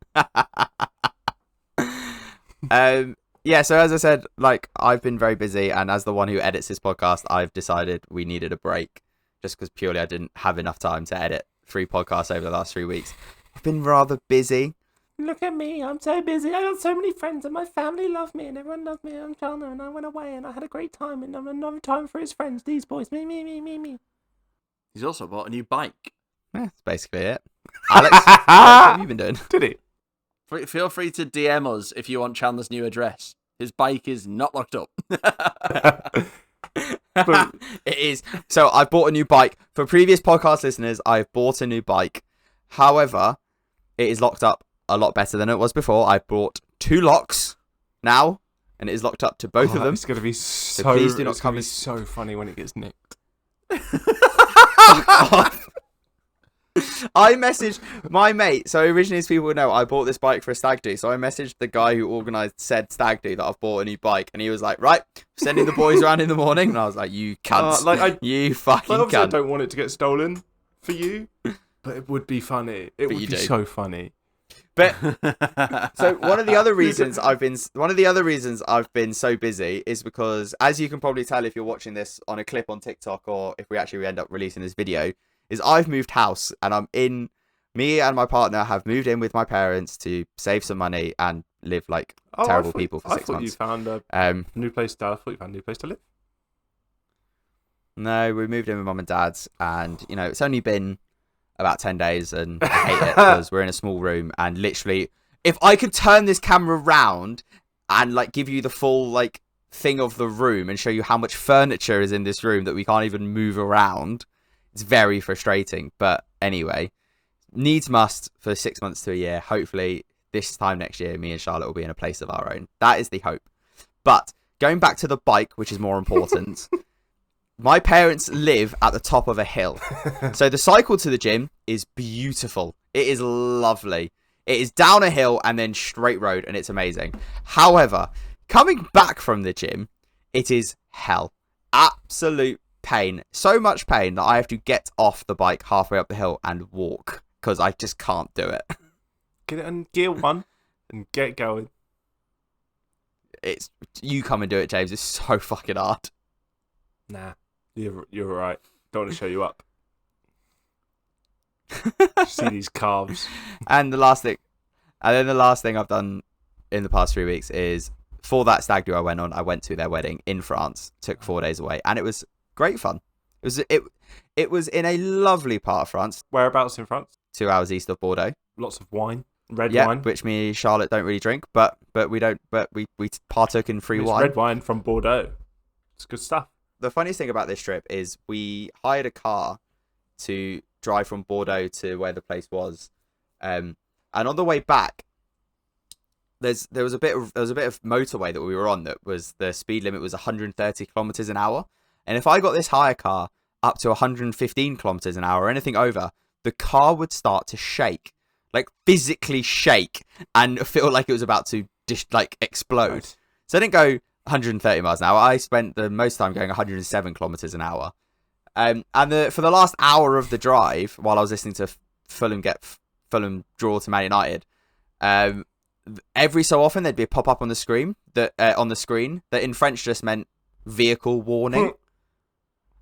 Yeah, so as I said, like, I've been very busy, and as the one who edits this podcast, I've decided we needed a break, just because purely I didn't have enough time to edit 3 podcasts over the last 3 weeks. I've been rather busy. Look at me, I'm so busy. I got so many friends, and my family love me, and everyone loves me. I'm Chandler, and I went away, and I had a great time, and I'm another time for his friends, these boys, me. He's also bought a new bike. Yeah, that's basically it. Alex, what have you been doing? Did he? Feel free to DM us if you want Chandler's new address. His bike is not locked up. It is. So I bought a new bike. For previous podcast listeners, I've bought a new bike. However, it is locked up a lot better than it was before. I bought 2 locks now, and it is locked up to both of them. It's going to be so please do not come. It's so funny when it gets nicked. I messaged my mate. So originally, as people would know, I bought this bike for a stag do. So I messaged the guy who organised said stag do that I've bought a new bike, and he was like, "Right, sending the boys around in the morning." And I was like, "You cunts, you fucking obviously I cunt." don't want it to get stolen for you, but it would be funny. It would be so funny. But so one of the other reasons I've been so busy is because, as you can probably tell if you're watching this on a clip on TikTok, or if we end up releasing this video, is I've moved house, and me and my partner have moved in with my parents to save some money and live like terrible people for 6 months. You found a new place to. I thought you found a new place to live. No, we moved in with mum and dad's, and it's only been about 10 days, and I hate it because we're in a small room, and literally, if I could turn this camera around and like give you the full like thing of the room and show you how much furniture is in this room that we can't even move around, it's very frustrating. But anyway, needs must for 6 months to a year. Hopefully this time next year, me and Charlotte will be in a place of our own. That is the hope. But going back to the bike, which is more important, my parents live at the top of a hill. So the cycle to the gym is beautiful. It is lovely. It is down a hill and then straight road, and it's amazing. However, coming back from the gym, it is hell. Absolute pain. So much pain that I have to get off the bike halfway up the hill and walk because I just can't do it. Get it on gear 1 and get going. You come and do it, James. It's so fucking hard. Nah, you're all right. Don't want to show you up. See these calves. And the last thing I've done in the past 3 weeks is for that stag do I went to their wedding in France. Took 4 days away, and it was great fun. It was in a lovely part of France. Whereabouts in France? 2 hours east of Bordeaux. Lots of wine, red Yeah, wine. which me and Charlotte don't really drink, but we partook in free It's wine. red wine from Bordeaux. It's good stuff. The funniest thing about this trip is we hired a car to drive from Bordeaux to where the place was, and on the way back, there was a bit of motorway that we were on that was the speed limit was 130 kilometers an hour, and if I got this hire car up to 115 kilometers an hour or anything over, the car would start to shake, like physically shake, and feel like it was about to explode. Nice. So I didn't go 130 miles an hour. I spent the most time going 107 kilometers an hour. And for the last hour of the drive, while I was listening to Fulham draw to Man United, every so often there'd be a pop up on the screen that in French just meant vehicle warning.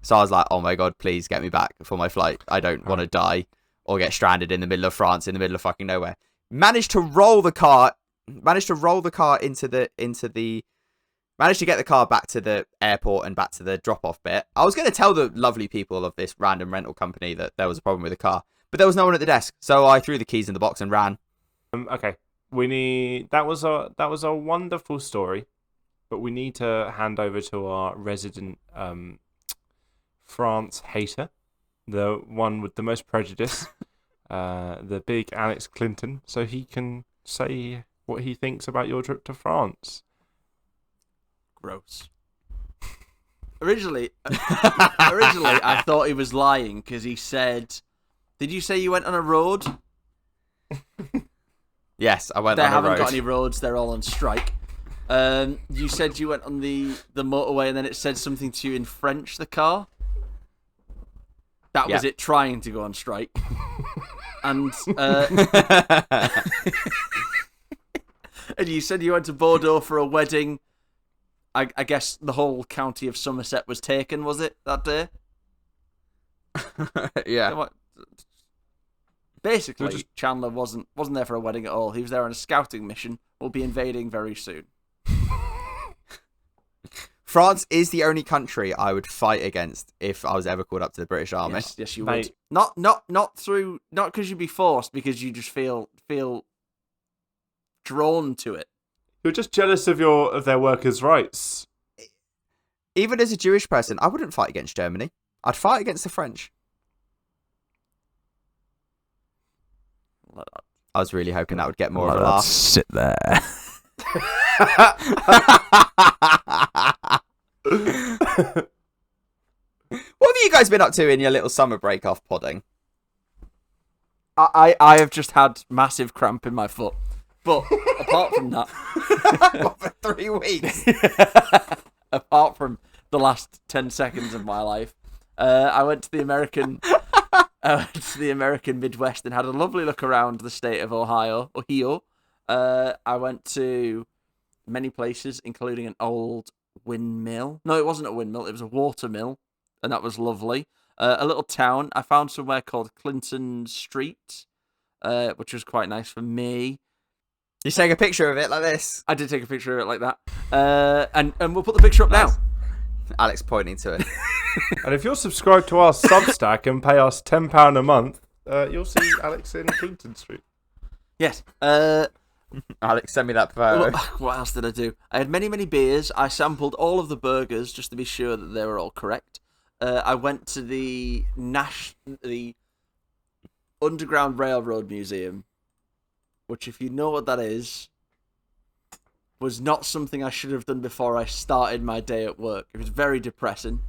So I was like, oh my god, please get me back for my flight. I don't want to die or get stranded in the middle of France, in the middle of fucking nowhere. Managed to get the car back to the airport and back to the drop-off bit. I was going to tell the lovely people of this random rental company that there was a problem with the car, but there was no one at the desk, so I threw the keys in the box and ran. Okay, that was a wonderful story, but we need to hand over to our resident France hater, the one with the most prejudice, the big Alex Clinton, so he can say what he thinks about your trip to France. Gross. Originally, I thought he was lying because he said, "Did you say you went on a road?" Yes, I went They on a road. haven't got any roads; they're all on strike. You said you went on the motorway, and then it said something to you in French. The car. That was it trying to go on strike, and and you said you went to Bordeaux for a wedding. I guess the whole county of Somerset was taken, was it, that day? Yeah. Basically, Chandler wasn't there for a wedding at all. He was there on a scouting mission. We'll be invading very soon. France is the only country I would fight against if I was ever called up to the British Army. Yes, you Mate. would. Not because you'd be forced, because you just feel drawn to it. You're just jealous of their workers' rights. Even as a Jewish person, I wouldn't fight against Germany. I'd fight against the French. I was really hoping that would get more of a laugh. Sit there. What have you guys been up to in your little summer break off podding? I have just had massive cramp in my foot. But apart from that, What, for 3 weeks? apart from the last 10 seconds of my life, I went to the American Midwest and had a lovely look around the state of Ohio. I went to many places, including an old windmill. No, it wasn't a windmill. It was a water mill, and that was lovely. A little town. I found somewhere called Clinton Street, which was quite nice for me. You take a picture of it like this. I did take a picture of it like that. And we'll put the picture up now. Alex pointing to it. And if you're subscribed to our Substack and pay us £10 a month, you'll see Alex in Clinton Street. Yes. Alex, send me that photo. What else did I do? I had many, many beers. I sampled all of the burgers just to be sure that they were all correct. I went to the Underground Railroad Museum, which, if you know what that is, was not something I should have done before I started my day at work. It was very depressing.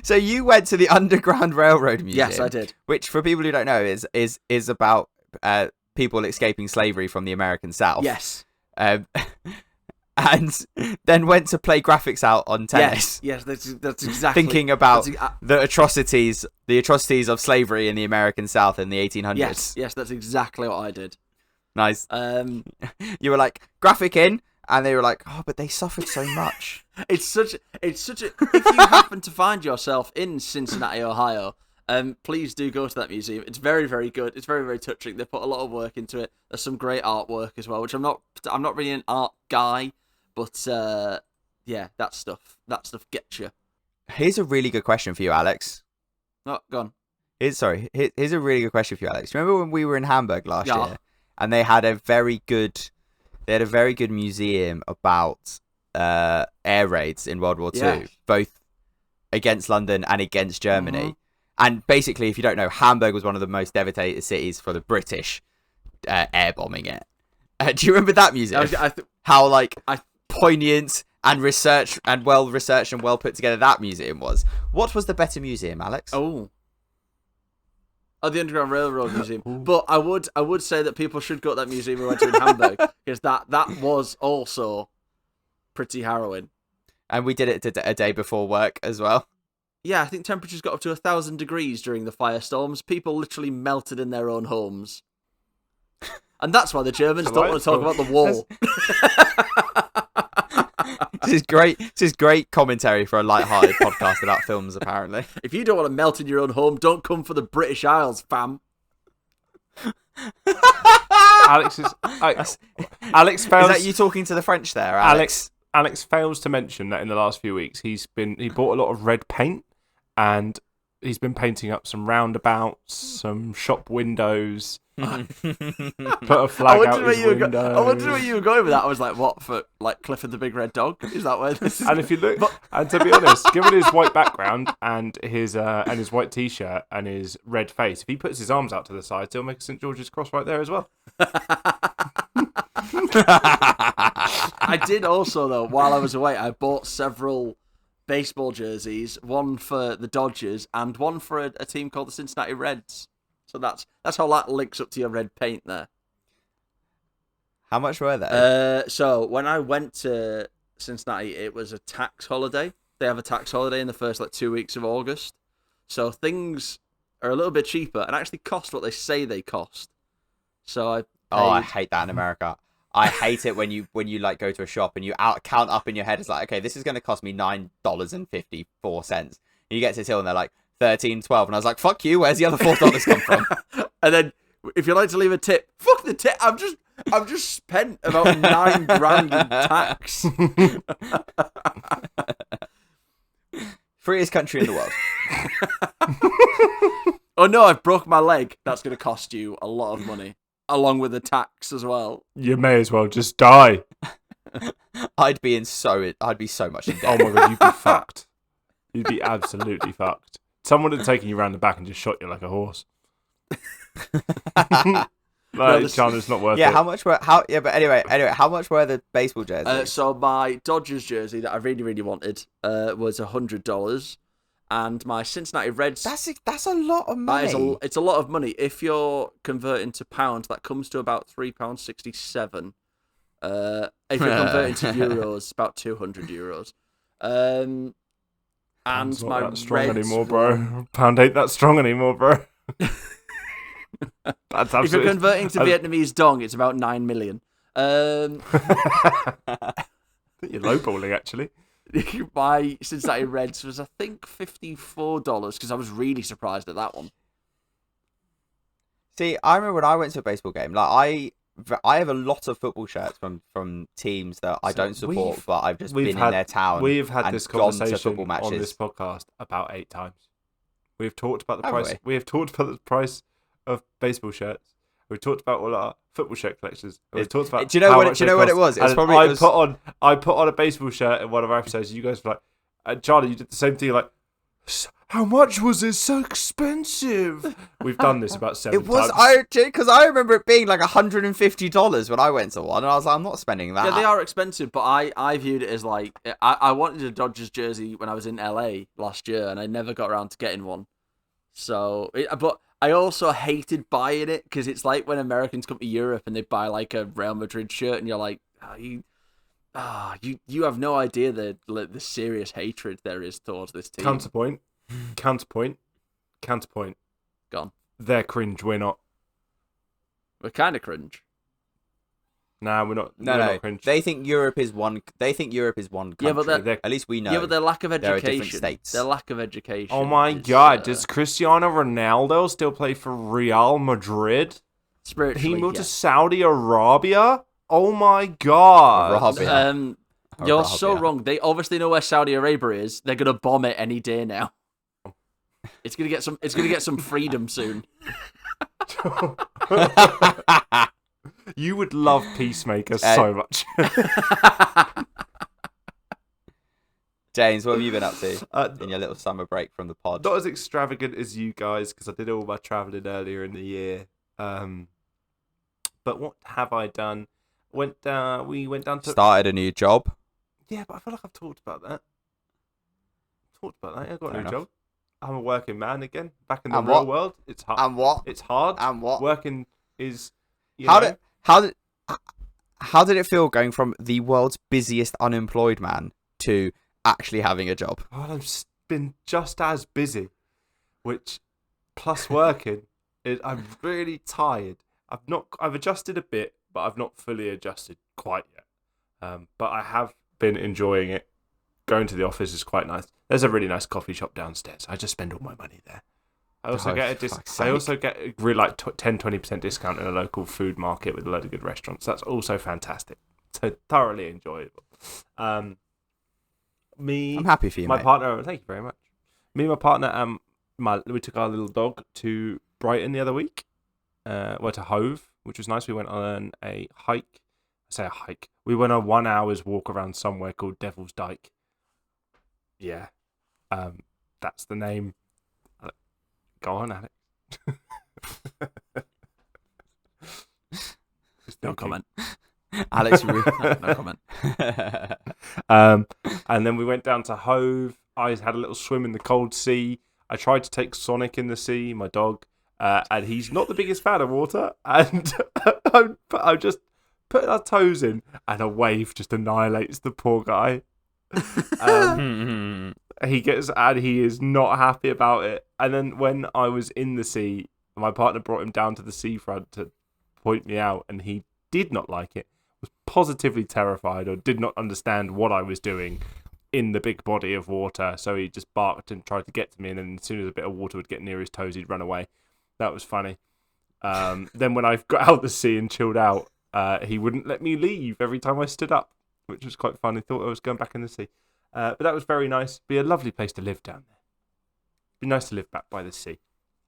So you went to the Underground Railroad Museum. Yes, I did. Which, for people who don't know, is about people escaping slavery from the American South. Yes. And then went to play graphics out on tennis. Yes, that's exactly. Thinking about the atrocities of slavery in the American South in the 1800s. Yes, that's exactly what I did. Nice. You were like, graphic in, and they were like, oh, but they suffered so much. It's such a. If you happen to find yourself in Cincinnati, Ohio, please do go to that museum. It's very, very good. It's very, very touching. They put a lot of work into it. There's some great artwork as well, which I'm not really an art guy, but yeah, that stuff gets you. Here's a really good question for you, Alex. Oh, go on. Here's a really good question for you, Alex. Remember when we were in Hamburg last year, and they had a very good museum about air raids in World War II, both against London and against Germany. Mm-hmm. And basically, if you don't know, Hamburg was one of the most devastated cities for the British air bombing it. Do you remember that museum? How poignant and well researched and well put together that museum was. What was the better museum, Alex? Oh, the Underground Railroad Museum. But I would say that people should go to that museum we went to in Hamburg, because that was also pretty harrowing. And we did it a day before work as well. Yeah, I think temperatures got up to 1,000 degrees during the firestorms. People literally melted in their own homes. And that's why the Germans don't want to talk about the wall. This is great commentary for a light-hearted podcast about films, apparently. If you don't want to melt in your own home, don't come for the British Isles, fam. Alex fails. Is that you talking to the French there, Alex? Alex fails to mention that in the last few weeks he bought a lot of red paint, and he's been painting up some roundabouts, some shop windows. Put a flag out his window. I wondered where you were going with that. I was like, what, for like Clifford the Big Red Dog? Is that where this is? And if you look, and to be honest, given his white background and his white t-shirt and his red face, if he puts his arms out to the side, he'll make a St. George's cross right there as well. I did also, though, while I was away, I bought several baseball jerseys, one for the Dodgers and one for a team called the Cincinnati Reds. So that's how that links up to your red paint there. How much were they? So when I went to Cincinnati, it was a tax holiday. They have a tax holiday in the first 2 weeks of August. So things are a little bit cheaper and actually cost what they say they cost. So I hate that in America. I hate it when you go to a shop and you count up in your head. It's like, okay, this is going to cost me $9.54. You get to till and they're like $13.12, and I was like, fuck you. Where's the other $4 come from? And then if you like to leave a tip, fuck the tip. I've just spent about $9,000 in tax. Freest country in the world. Oh no, I've broke my leg. That's going to cost you a lot of money, along with the tax as well. You may as well just die. I'd be so much in debt. Oh my god, you'd be fucked. You'd be absolutely fucked. Someone had taken you around the back and just shot you like a horse. Chandler's not worth it. How much were how much were the baseball jerseys? So my Dodgers jersey that I really, really wanted was $100, and my Cincinnati Reds. That's a lot of money. It's a lot of money. If you're converting to pounds, that comes to about £3.67. If you're converting to euros, about €200. Pound's And not my that strong Reds anymore, bro. Pound ain't that strong anymore, bro. That's absolutely. If you're converting to Vietnamese dong, it's about 9 million. I think you're lowballing, actually. My Cincinnati Reds was, I think, $54, because I was really surprised at that one. See, I remember when I went to a baseball game, like I have a lot of football shirts from teams that I don't support, but I've just been in their town. We've had this conversation on this podcast about 8 times. We've talked about the price. We have talked about the price of baseball shirts. We've talked about all our football shirt collections. We've talked about. Do you know what it was? It was probably. I put on a baseball shirt in one of our episodes. And you guys were like, Charlie, you did the same thing. Like, How much was it? So expensive. We've done this about 7 It was times. because I remember it being like $150 when I went to one, and I was like, I'm not spending that. Yeah, they are expensive, but I viewed it as like I wanted a Dodgers jersey when I was in LA last year, and I never got around to getting one. So, but I also hated buying it because it's like when Americans come to Europe and they buy like a Real Madrid shirt, and you're like, you have no idea the serious hatred there is towards this team. Counterpoint. Gone. They're cringe. We're not. We're kind of cringe. Nah, we're not. No, we're no. not cringe. They think Europe is one. They think Europe is one country. Yeah, but at least we know. Yeah, but their lack of There are different education. states. Their lack of education. Oh my is, god, does Cristiano Ronaldo still play for Real Madrid? spiritually? He moved to yes. Saudi Arabia? Oh my god. Arabia. You're Arabia. so wrong. They obviously know where Saudi Arabia is. They're gonna bomb it any day now. It's gonna get some freedom soon. You would love Peacemaker so much. James, what have you been up to in your Not little summer break from the pod? as extravagant as you guys, because I did all my travelling earlier in the year. But what have I done? We went down to... Started a new job. Yeah, but I feel like I've talked about that. I got Fair a new enough. job. I'm a working man again, back in the And real what? world. It's hard. And what? It's hard. And what? Working is... How did it feel going from the world's busiest unemployed man to actually having a job? Well, been just as busy, which plus working, I'm really tired. I've adjusted a bit, but I've not fully adjusted quite yet. But I have been enjoying it. Going to the office is quite nice. There's a really nice coffee shop downstairs. I just spend all my money there. I also Oh, get for fuck's I sake. also get a really like 10-20% discount in a local food market with a load of good restaurants. That's also fantastic. So thoroughly enjoyable. I'm happy for you, My mate. partner, thank you very much. Me and my partner, we took our little dog to Brighton the other week. To Hove, which was nice. We went on a hike. I say a hike. We went on 1 hour's walk around somewhere called Devil's Dyke. Yeah, that's the name. Go on, Alex. No comment. Alex, No comment. And then we went down to Hove. I had a little swim in the cold sea. I tried to take Sonic in the sea, my dog, and he's not the biggest fan of water. And I'm just putting our toes in, and a wave just annihilates the poor guy. He is not happy about it. And then when I was in the sea, my partner brought him down to the seafront to point me out, and he did not like it. Was positively terrified or did not understand what I was doing in the big body of water. So he just barked and tried to get to me, and then as soon as a bit of water would get near his toes, he'd run away. That was funny. Then when I got out the sea and chilled out, he wouldn't let me leave every time I stood up, which was quite fun. He thought I was going back in the sea. But that was very nice. Be a lovely place to live down there. Be nice to live back by the sea.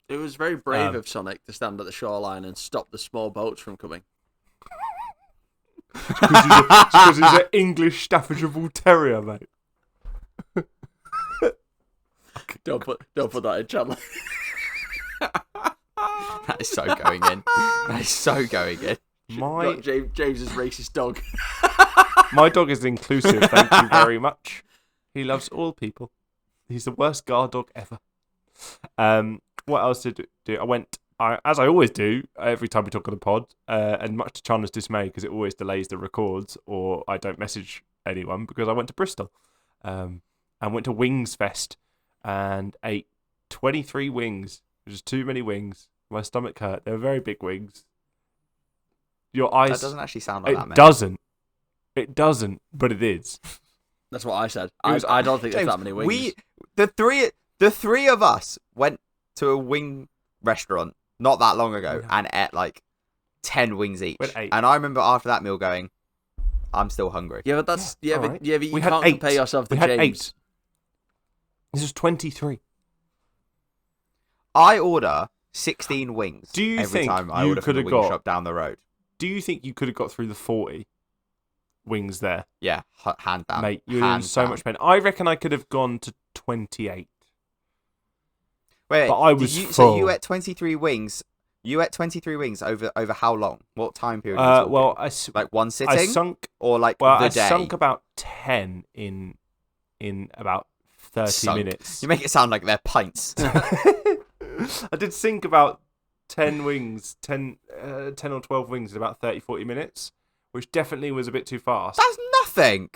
It was very brave of Sonic to stand at the shoreline and stop the small boats from coming. Because he's an English Staffordshire Bull Terrier, mate. Don't put that in, Chandler. that is so going in. That is so going in. Got James's racist dog. My dog is inclusive, thank you very much. He loves all people. He's the worst guard dog ever. What else did I do? I went, as I always do, every time we talk on the pod, and much to Chandler's dismay, because it always delays the records, or I don't message anyone, because I went to Bristol. And went to Wings Fest, and ate 23 wings. It was too many wings. My stomach hurt. They were very big wings. Your eyes... That doesn't actually sound like that, It mate. doesn't. It doesn't, but it is. That's what I said. It was- I don't think James, there's that many wings. The three of us went to a wing restaurant not that long ago and ate like 10 wings each. We had 8. And I remember after that meal going, I'm still hungry. Yeah, but that's Yeah, but alright. you We had can't 8. compare yourself to We had James. 8. This was 23. I order 16 wings Do you every think time I you order from the coulda wing got- shop down the road. Do you think you could have got through the 40 wings there? Yeah, hand down. Mate, you're in Hands so down. much pain. I reckon I could have gone to 28. Wait, but I was so full. you ate 23 wings. You ate 23 wings over how long? What time period? Are we talking? Like one sitting, I sunk, or like well, the I day? sunk about 10 in about 30 minutes. You make it sound like they're pints. I did sink about 10 wings, 10 or 12 wings in about 30-40 minutes, which definitely was a bit too fast. That's nothing.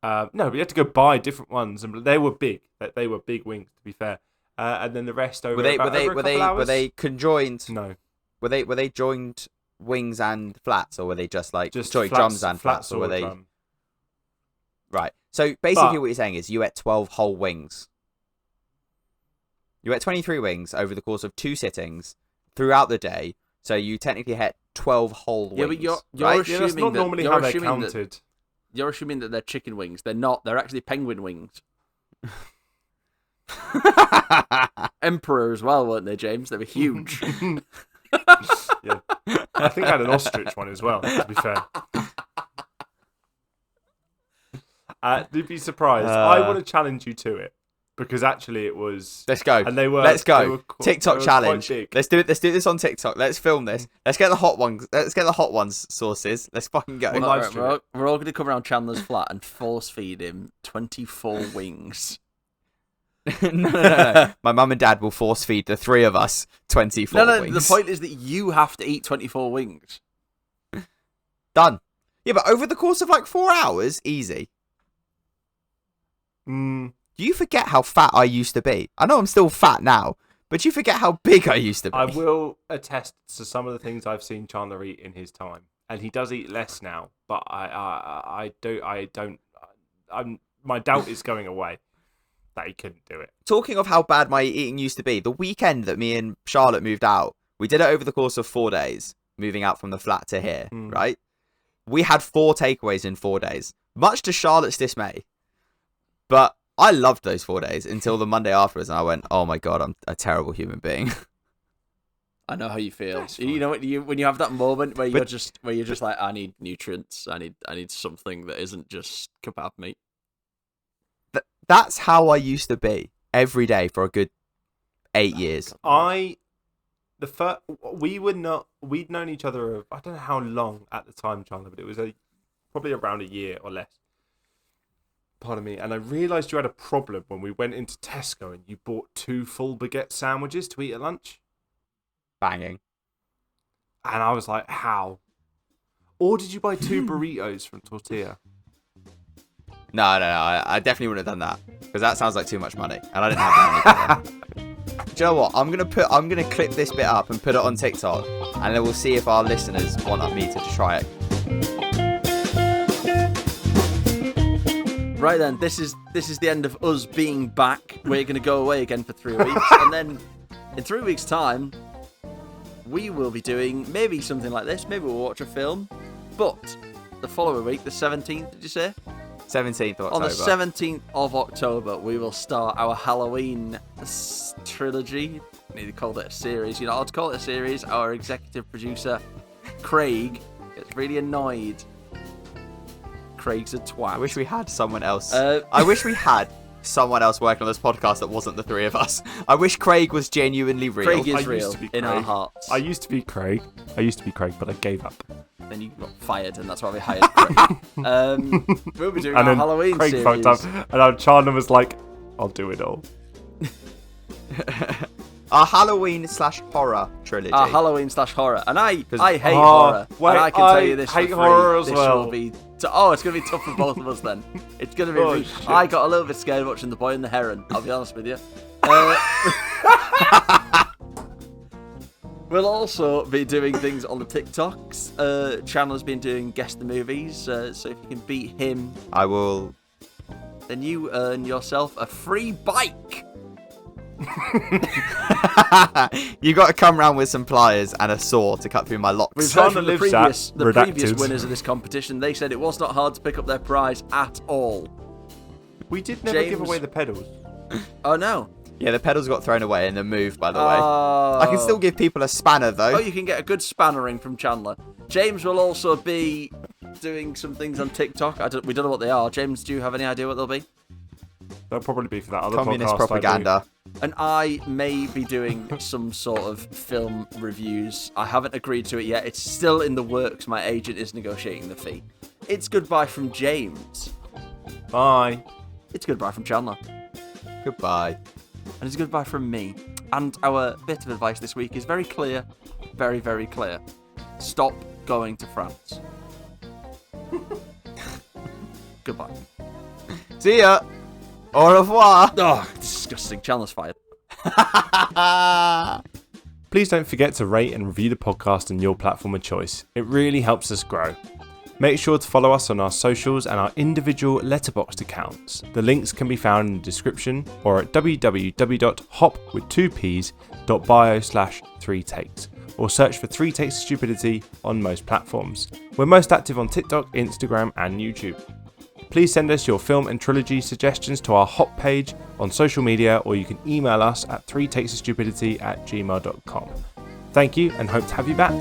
No, but you had to go buy different ones, and they were big. They were big wings, to be fair. And then the rest over over a couple hours? Were they conjoined? No. Were they joined wings and flats, or were they just Just drums and flats, or were they? drum. Right. So basically, what you're saying is you ate 12 whole wings. You ate 23 wings over the course of 2 sittings throughout the day. So you technically had 12 whole wings. Yeah, but you're right? assuming that's not normally how they're counted. You're assuming that they're chicken wings. They're not. They're actually penguin wings. Emperor as well, weren't they, James? They were huge. Yeah. I think I had an ostrich one as well, to be fair. You'd be surprised. I want to challenge you to it, because actually it was. Let's go. And they were. Let's go. They were TikTok challenge. Big. Let's do it. Let's do this on TikTok. Let's film this. Let's get the hot ones. Let's get the hot ones sources. Let's fucking go. We're all going to come around Chandler's flat and force feed him 24 wings. No. My mum and dad will force feed the 3 of us 24 wings. The point is that you have to eat 24 wings. Done. Yeah, but over the course of like 4 hours, easy. Do you forget how fat I used to be? I know I'm still fat now, but you forget how big I used to be. I will attest to some of the things I've seen Chandler eat in his time, and he does eat less now. But I don't. My doubt is going away that he couldn't do it. Talking of how bad my eating used to be, the weekend that me and Charlotte moved out, we did it over the course of 4 days, moving out from the flat to here, right? We had 4 takeaways in 4 days, much to Charlotte's dismay. But I loved those 4 days until the Monday afterwards, and I went, "Oh my god, I'm a terrible human being." I know how you feel. You know when you have that moment where you're just like, I need nutrients. I need something that isn't just kebab meat. That's how I used to be every day for a good 8 years. We'd known each other. I don't know how long at the time, Chandler, but it was probably around a year or less. Pardon me. And I realised you had a problem when we went into Tesco and you bought 2 full baguette sandwiches to eat at lunch. Banging. And I was like, how? Or did you buy 2 burritos from Tortilla? No, I definitely wouldn't have done that, because that sounds like too much money, and I didn't have that money. Do you know what? I'm gonna clip this bit up and put it on TikTok, and then we'll see if our listeners want me to try it. Right then, this is the end of us being back. We're gonna go away again for 3 weeks, and then in 3 weeks' time, we will be doing maybe something like this. Maybe we'll watch a film, but the following week, the 17th, did you say? 17th of October. On the 17th of October, we will start our Halloween trilogy. I need to call it a series. You know, I'll call it a series. Our executive producer, Craig, gets really annoyed. Craig's a twat. I wish we had someone else. I wish we had someone else working on this podcast that wasn't the 3 of us. I wish Craig was genuinely real. Craig is real in our hearts. I used to be Craig, but I gave up. Then you got fired, and that's why we hired Craig. We'll be doing our Halloween Craig series. fucked up, and Chandler was like, I'll do it all. Our Halloween/horror trilogy. Our Halloween/horror. And I hate horror. Wait, and I can tell you this hate for free. horror as this well. Will be it's going to be tough for both of us then. It's going to be... Shit. I got a little bit scared watching The Boy and the Heron, I'll be honest with you. We'll also be doing things on the TikToks. Chandler's been doing Guess the Movies, so if you can beat him... I will... Then you earn yourself a free bike! You got to come round with some pliers and a saw to cut through my locks. We've heard from the Redacted. previous winners of this competition. They said it was not hard to pick up their prize at all. We did never give away the pedals. Oh no. Yeah, the pedals got thrown away in the move, by the way. I can still give people a spanner, though. Oh, you can get a good spannering from Chandler. James will also be doing some things on TikTok. We don't know what they are. James, do you have any idea what they'll be? That'll probably be for that other Communist podcast propaganda. And I may be doing some sort of film reviews. I haven't agreed to it yet. It's still in the works. My agent is negotiating the fee. It's goodbye from James. I do. Bye. It's goodbye from Chandler. Goodbye. And it's goodbye from me. And our bit of advice this week is very clear. Very, very clear. Stop going to France. Goodbye. See ya. Au revoir. Oh, disgusting. Chandler's fired. Please don't forget to rate and review the podcast on your platform of choice. It really helps us grow. Make sure to follow us on our socials and our individual Letterboxd accounts. The links can be found in the description or at www.hop2ps.bio/3takes or search for 3 Takes of Stupidity on most platforms. We're most active on TikTok, Instagram and YouTube. Please send us your film and trilogy suggestions to our Hop page on social media, or you can email us at 3takesofstupidity@gmail.com. Thank you and hope to have you back.